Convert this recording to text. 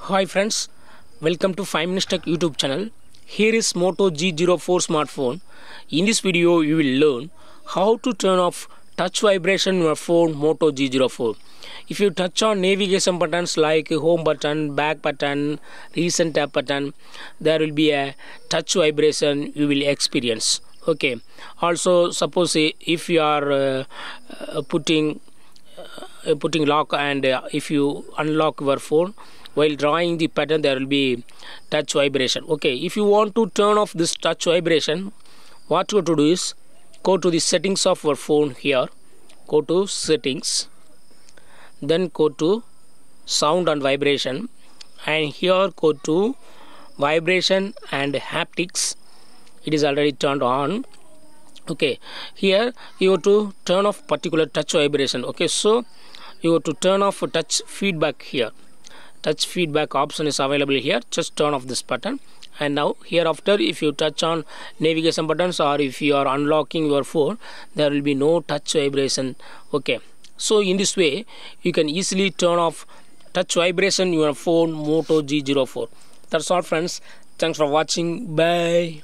Hi friends, welcome to 5 Minutes Tech YouTube channel. Here is Moto G04 smartphone. In this video you will learn how to turn off touch vibration in your phone Moto G04. If you touch on navigation buttons like home button, back button, recent tab button, there will be a touch vibration you will experience. Okay. Also suppose if you are putting lock and if you unlock your phone, while drawing the pattern there will be touch vibration. Okay, if you want to turn off this touch vibration, what you have to do is go to the settings of your phone. Here go to settings, then go to sound and vibration, and here go to vibration and haptics. It is already turned on. Okay, here you have to turn off particular touch vibration. Okay, so you have to turn off touch feedback. Here touch feedback option is available here. Just turn off this button, and now hereafter if you touch on navigation buttons or if you are unlocking your phone, there will be no touch vibration. Okay, so in this way you can easily turn off touch vibration in your phone Moto G04. That's all friends. Thanks for watching. Bye.